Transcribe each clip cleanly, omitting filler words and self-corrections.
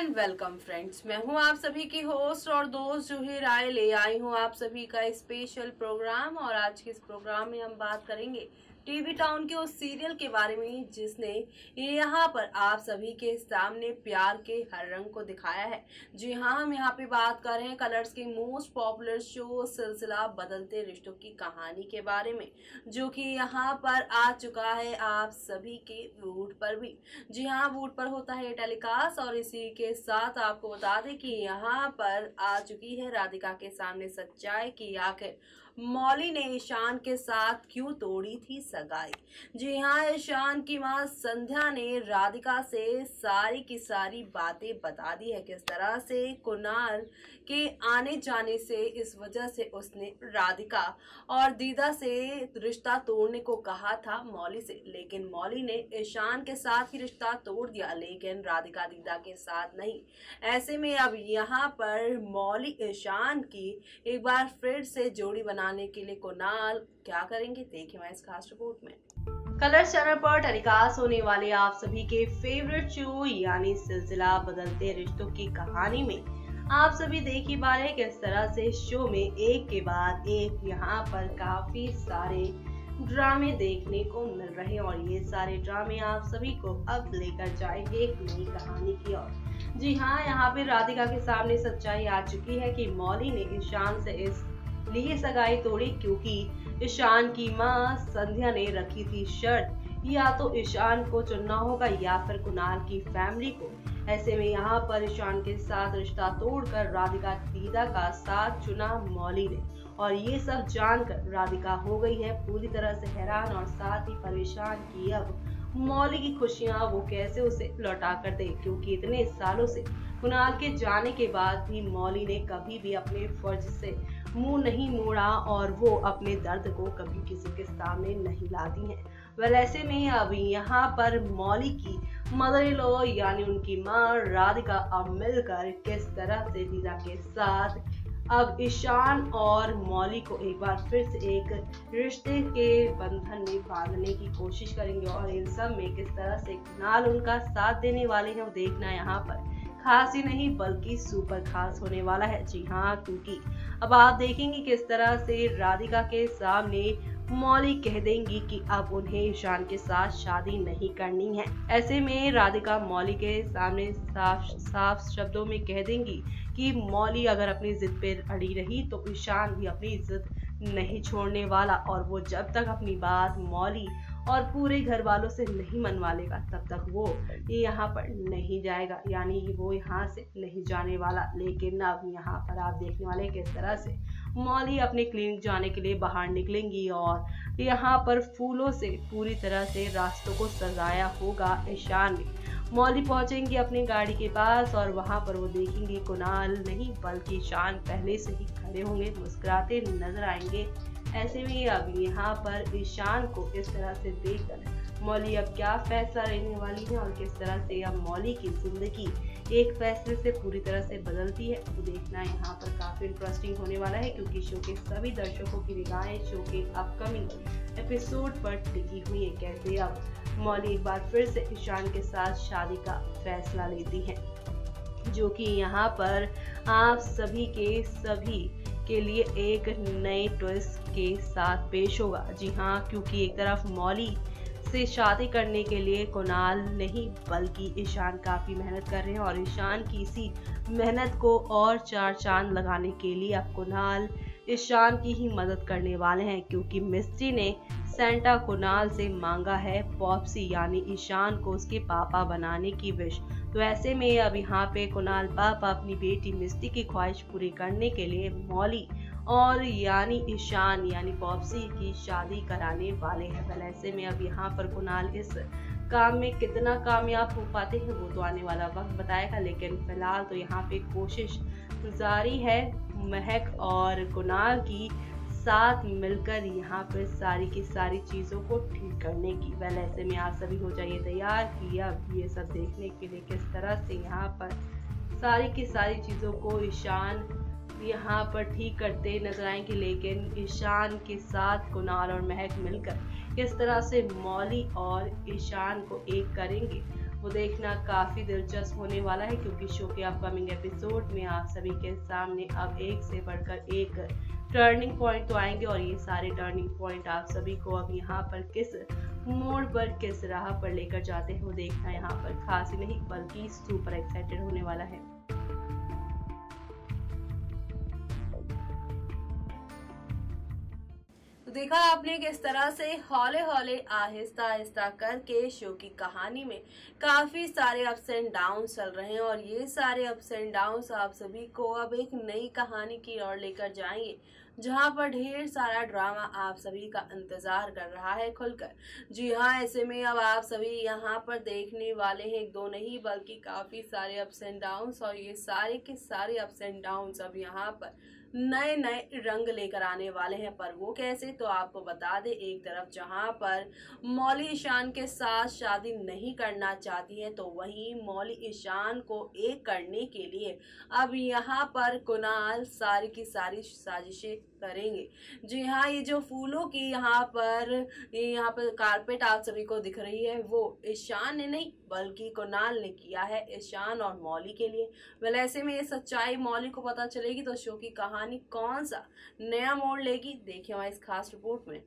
And welcome friends, मैं हूं आप सभी की होस्ट और दोस्त जूही राय। ले आई हूं आप सभी का स्पेशल प्रोग्राम और आज के इस प्रोग्राम में हम बात करेंगे टीवी टाउन के उस सीरियल के बारे में जिसने यहाँ पर आप सभी के सामने प्यार के हर रंग को दिखाया है। जी हाँ, हम यहाँ पे बात कर रहे हैं कलर्स के मोस्ट पॉपुलर शो सिलसिला बदलते रिश्तों की कहानी के बारे में, जो कि यहाँ पर आ चुका है आप सभी के वोट पर भी। जी हाँ, वोट पर होता है टेलीकास्ट और इसी के साथ आपको बता दें कि यहाँ पर आ चुकी है राधिका के सामने सच्चाई की आखिर मौली ने ईशान के साथ क्यों तोड़ी थी सगाई। जी हाँ, ईशान की मां संध्या ने राधिका से सारी की सारी बातें बता दी है। किस तरह से कुणाल के आने जाने से इस वजह से उसने राधिका और दीदा से रिश्ता तोड़ने को कहा था मौली से, लेकिन मौली ने ईशान के साथ ही रिश्ता तोड़ दिया, लेकिन राधिका दीदा के साथ नहीं। ऐसे में अब यहाँ पर मौली ईशान की एक बार फिर से जोड़ी बनाने के लिए कुणाल क्या करेंगे, देखिए मैं इस खास रिपोर्ट में। कलर्स चैनल पर टेलीकास्ट होने वाले आप सभी के फेवरेट शो यानी सिलसिला बदलते रिश्तों की कहानी में आप सभी देख ही पा रहे हैं किस तरह से शो में एक के बाद एक यहाँ पर काफी सारे ड्रामे देखने को मिल रहे हैं और ये सारे ड्रामे आप सभी को अब लेकर जाएंगे एक नई कहानी की ओर। जी हाँ, यहाँ पे राधिका के सामने सच्चाई आ चुकी है कि मौली ने ईशान से इस लिए सगाई तोड़ी क्योंकि ईशान की मां संध्या ने रखी थी शर्त, या तो ईशान को चुनना होगा या फिर कुणाल की फैमिली को। ऐसे में यहाँ पर ईशान के साथ रिश्ता तोड़कर राधिका दीदा का साथ चुना मौली ने, और ये सब जानकर राधिका हो गई है पूरी तरह से हैरान और साथ ही परेशान कि अब मौली की खुशियां वो कैसे उसे लौटा कर दे, क्योंकि इतने सालों से कुणाल के जाने के बाद भी मौली ने कभी भी अपने फर्ज से मुंह नहीं मोड़ा और वो अपने दर्द को कभी किसी के सामने नहीं लाती हैं। वेल, ऐसे में अब यहाँ पर मौली की मदर इन लॉ यानी उनकी मां राधिका अब मिलकर किस तरह से दीदा के साथ अब ईशान और मौली को एक बार फिर से एक रिश्ते के बंधन में बांधने की कोशिश करेंगे, और इन सब में किस तरह से कुणाल उनका साथ देने वाले हैं वो देखना यहाँ पर खास ही नहीं बल्कि सुपर खास होने वाला है। जी हाँ, क्योंकि अब आप देखेंगे किस तरह से राधिका के सामने मौली कह देंगी कि अब उन्हें ईशान के साथ शादी नहीं करनी है। ऐसे में राधिका मौली के सामने साफ साफ शब्दों में कह देंगी कि मौली अगर अपनी जिद पे अड़ी रही तो ईशान भी अपनी जिद नहीं छोड़ने वाला, और वो जब तक अपनी बात मौली और पूरे घर वालों से नहीं मनवा लेगा तब तक वो यहाँ पर नहीं जाएगा, यानी वो यहाँ से नहीं जाने वाला। लेकिन अब यहाँ पर आप देखने वाले किस तरह से मौली अपने क्लिनिक जाने के लिए बाहर निकलेंगी और यहाँ पर फूलों से पूरी तरह से रास्तों को सजाया होगा ईशान ने। मौली पहुंचेंगी अपनी गाड़ी के पास और वहां पर वो देखेंगे कुणाल नहीं बल्कि ईशान पहले से ही खड़े होंगे, मुस्कुराते नजर आएंगे। ऐसे में अब यहाँ पर ईशान को इस तरह से देखकर मौली अब क्या फैसला लेने वाली है और किस तरह से अब मौली की जिंदगी एक फैसले से पूरी तरह से बदलती है, तो देखना यहाँ पर काफी इंटरेस्टिंग होने वाला है, क्योंकि शो के सभी दर्शकों की निगाहें शो के अपकमिंग एपिसोड पर टिकी हुई है। कैसे अब मौली एक बार फिर से ईशान के साथ शादी का फैसला लेती है, जो कि यहाँ पर आप सभी के लिए एक नए ट्विस्ट के साथ पेश होगा। जी हाँ, क्योंकि एक तरफ मौली से शादी करने के लिए कुणाल नहीं बल्कि ईशान काफी मेहनत कर रहे हैं, और ईशान की इसी मेहनत को और चार चांद लगाने के लिए अब कुणाल ईशान की ही मदद करने वाले हैं, क्योंकि मिस्ट्री ने सेंटा कुणाल से मांगा है पॉप्सी यानी ईशान को उसके पापा बनाने की विश। तो ऐसे में अब यहाँ पे कुणाल पापा अपनी बेटी मिस्टी की ख्वाहिश पूरी करने के लिए मौली और यानी ईशान यानी पॉप्सी की शादी कराने वाले हैं। वेल, ऐसे में अब यहाँ पर कुणाल इस काम में कितना कामयाब हो पाते हैं वो तो आने वाला वक्त बताएगा, लेकिन फिलहाल तो यहाँ पे कोशिश जारी है महक और कुणाल की साथ मिलकर यहाँ पर सारी की सारी चीजों को ठीक करने की। वेल, ऐसे में आप सभी हो जाइए तैयार कि अब ये सब देखने के लिए किस तरह से यहाँ पर सारी की सारी चीजों को ईशान यहाँ पर ठीक करते नजर आएंगे, लेकिन ईशान के साथ कुणाल और महक मिलकर किस तरह से मौली और ईशान को एक करेंगे वो देखना काफी दिलचस्प होने वाला है, क्योंकि शो के अपकमिंग एपिसोड में आप सभी के सामने अब एक से बढ़कर एक टर्निंग पॉइंट तो आएंगे, और ये सारे टर्निंग पॉइंट आप सभी को अब यहाँ पर किस मोड़ पर, किस राह पर लेकर जाते हैं, वो देखना यहाँ पर खास ही नहीं बल्कि सुपर एक्साइटेड होने वाला है। तो देखा आपने किस तरह से हौले हौले आहिस्ता आहिस्ता करके शो की कहानी में काफी सारे अप्स एंड डाउन चल रहे हैं, और ये सारे अप्स एंड डाउन आप सभी को अब एक नई कहानी की ओर लेकर जाएंगे, जहां पर ढेर सारा ड्रामा आप सभी का इंतजार कर रहा है खुलकर। जी हाँ, ऐसे में अब आप सभी यहाँ पर देखने वाले हैं एक दो नहीं बल्कि काफी सारे अप्स एंड डाउन्स, और ये सारे के सारे अप्स एंड डाउन्स अब यहाँ पर नए नए रंग लेकर आने वाले हैं। पर वो कैसे, तो आपको बता दे, एक तरफ जहां पर मौली ईशान के साथ शादी नहीं करना चाहती है, तो वहीं मौली ईशान को एक करने के लिए अब यहाँ पर कुणाल सारी की सारी साजिशें करेंगे। जी हाँ, ये जो फूलों की यहाँ पर कारपेट आप सभी को दिख रही है, वो ईशान ने नहीं बल्कि कुणाल ने किया है ईशान और मौली के लिए। वेल, ऐसे में ये सच्चाई मौली को पता चलेगी तो शो की कहानी कौन सा नया मोड़ लेगी, देखिए हमारी इस खास रिपोर्ट में।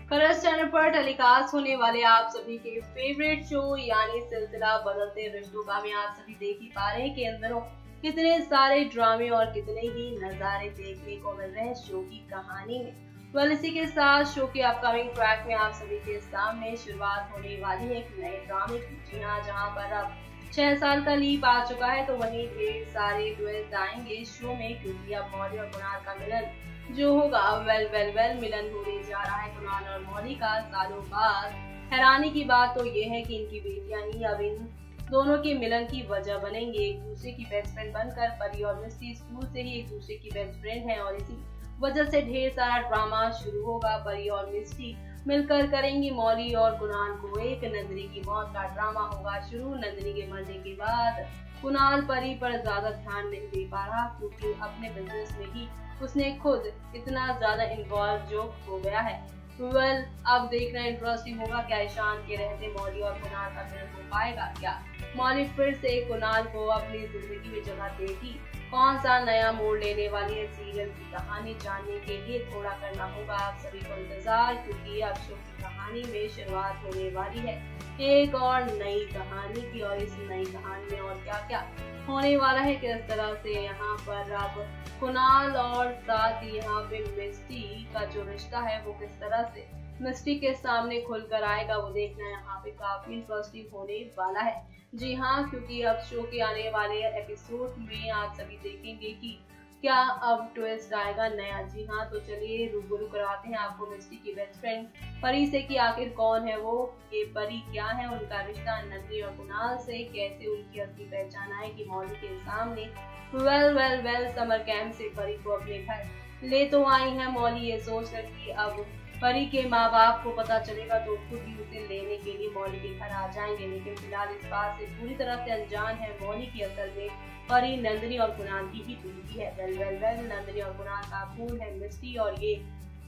कलर्स चैनल पर टेलीकास्ट होने वाले आप सभी के फेवरेट शो यानी सिलसिला बदलते रिश्तों का में आप सभी देख ही पा रहे हैं कि अंदरों कितने सारे ड्रामे और कितने ही नजारे देखने को मिल रहे हैं शो की कहानी में। वेल, इसी के साथ शो के अपकमिंग ट्रैक में आप सभी के सामने शुरुआत होने वाली है एक नए ड्रामे की। जी हाँ, जहाँ पर अब 6 साल का लीप आ चुका है, तो वहीं ढेर सारे ट्विस्ट आएंगे शो में, क्योंकि अब मौली और कुणाल का मिलन जो होगा वेल मिलन होने जा रहा है कुणाल और मौली का सालों बाद। हैरानी की बात तो ये है कि इनकी बेटियां ही अब इन दोनों के मिलन की वजह बनेंगे। एक दूसरे की बेस्ट फ्रेंड बनकर परी और मिस्टी स्कूल से ही एक दूसरे की बेस्ट फ्रेंड है, और इसी वजह से ढेर सारा ड्रामा शुरू होगा। परी और मिस्टी मिलकर करेंगी मौली और कुणाल को एक। नंदिनी की मौत का ड्रामा होगा शुरू। नंदिनी के मरने के बाद कुणाल परी पर ज्यादा ध्यान नहीं दे पा रहा, क्योंकि अपने बिजनेस में ही उसने खुद इतना ज्यादा इन्वॉल्व जो हो गया है। वेल, अब देखना इंटरेस्टिंग होगा, क्या ईशान के रहते मौली और कुणाल का मिलन हो पाएगा, क्या मौली फिर से कुणाल को अपनी जिंदगी में जगह देगी, कौन सा नया मोड़ लेने वाली है सीरियल की कहानी, जानने के लिए थोड़ा करना होगा आप सभी को इंतजार, क्योंकि अब शो की कहानी में शुरुआत होने वाली है एक और नई कहानी की। और इस नई कहानी में और क्या क्या होने वाला है, किस तरह से यहाँ पर अब कुणाल और साथ ही यहाँ पे मिस्टी का जो रिश्ता है वो किस तरह से मिस्टी के सामने खुलकर आएगा, वो देखना यहाँ पे काफी इंटरेस्टिंग होने वाला है। जी हाँ, क्योंकि अब शो के आने वाले एपिसोड में आप सभी देखेंगे कि क्या अब ट्विस्ट आएगा नया। जी हाँ, तो चलिए रूबरू कराते हैं आपको मिस्टी की बेस्ट फ्रेंड परी से कि आखिर कौन है वो, ये परी क्या है, उनका रिश्ता नंदिनी और कुणाल से, कैसे उनकी असली पहचान आएगी मौली के सामने। वेल, समर कैंप से परी को अपने घर ले तो आई है मौली, ये सोच कर कि अब परी के माँ बाप को पता चलेगा तो खुद ही उसे लेने के लिए मौली के घर आ जाएंगे। लेकिन फिलहाल इस बात से पूरी तरह से अनजान है मौली की असल में परी नंदिनी और कुणाल की ही बीवी है। वेल, नंदिनी और कुणाल का खून है मिस्टी, और ये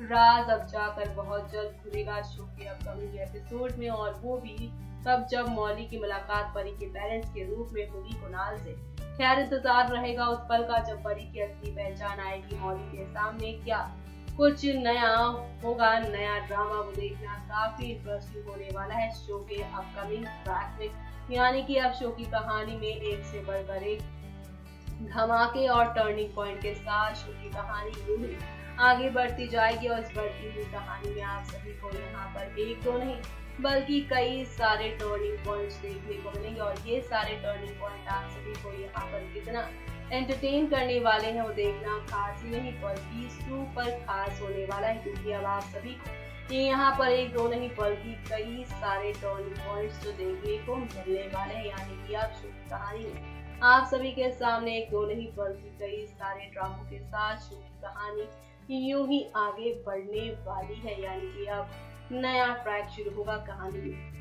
राज अब जाकर बहुत जल्द खुलेगा शो के अपकमिंग एपिसोड में, और वो भी तब जब मौली की मुलाकात परी के पेरेंट्स के रूप में होगी कुणाल से। खैर, इंतजार रहेगा उस पल का जब परी की असली पहचान आएगी मौली के सामने, क्या कुछ नया होगा, नया ड्रामा, वो देखना काफी इंटरेस्टिंग होने वाला है शो के अपकमिंग ट्रैक में। यानी कि अब शो की कहानी में एक से बढ़कर एक धमाके और टर्निंग पॉइंट के साथ शो की कहानी यूं ही आगे बढ़ती जाएगी, और इस बढ़ती हुई कहानी में आप सभी को यहाँ पर एक तो नहीं बल्कि कई सारे टर्निंग पॉइंट्स देखने को मिलेंगे, और ये सारे टर्निंग पॉइंट आप सभी को यहाँ पर कितना एंटरटेन करने वाले हैं वो देखना खास ही नहीं बल्कि सुपर खास होने वाला है, क्योंकि अब आप सभी को ये यहाँ पर एक दो नहीं बल्कि कई सारे टर्निंग पॉइंट्स जो देखने को मिलने वाले हैं। यानी कि आप शो की कहानी में आप सभी के सामने एक दो नहीं बल्कि कई सारे ड्रामों के साथ शो की कहानी यूं ही आगे बढ़ने वाली है। यानी कि अब नया ट्रैक शुरू होगा कहानी में।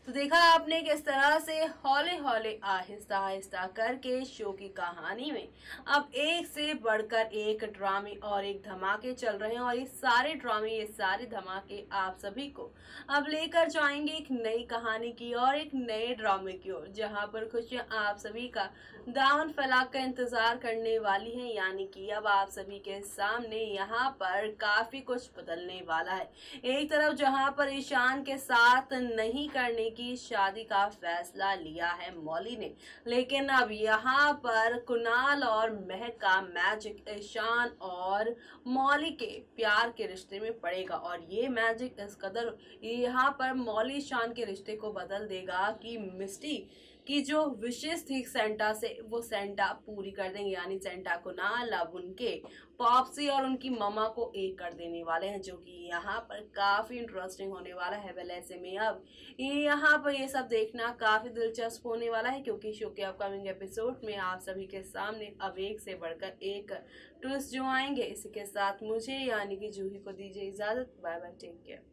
तो देखा आपने किस तरह से हौले हौले आहिस्ता आहिस्ता करके शो की कहानी में अब एक से बढ़कर एक ड्रामे और एक धमाके चल रहे हैं, और ये सारे ड्रामे, ये सारे धमाके आप सभी को अब लेकर जाएंगे एक नई कहानी की और एक नए ड्रामे की ओर, जहां पर खुशियां आप सभी का दामन फैलाकर इंतजार करने वाली हैं। यानी कि अब आप सभी के सामने यहाँ पर काफी कुछ बदलने वाला है। एक तरफ जहां पर ईशान के साथ नहीं करने की शादी का फैसला लिया है मौली ने, लेकिन अब यहाँ पर कुणाल और महक का मैजिक ईशान और मौली के प्यार के रिश्ते में पड़ेगा, और ये मैजिक इस कदर यहाँ पर मौली ईशान के रिश्ते को बदल देगा कि मिस्टी की जो विशेष थी सेंटा से, वो सेंटा पूरी कर देंगे। यानी सेंटा कुणाल अब उनके पॉप्सी और उनकी ममा को एक कर देने वाले हैं, जो कि यहाँ पर काफी इंटरेस्टिंग होने वाला है। वेल ऐसे में अब यहाँ पर ये सब देखना काफी दिलचस्प होने वाला है, क्योंकि शो के अपकमिंग एपिसोड में आप सभी के सामने अब एक से बढ़कर एक ट्विस्ट जो आएंगे। इसी के साथ मुझे यानी कि जूही को दीजिए इजाजत। Bye bye, take care.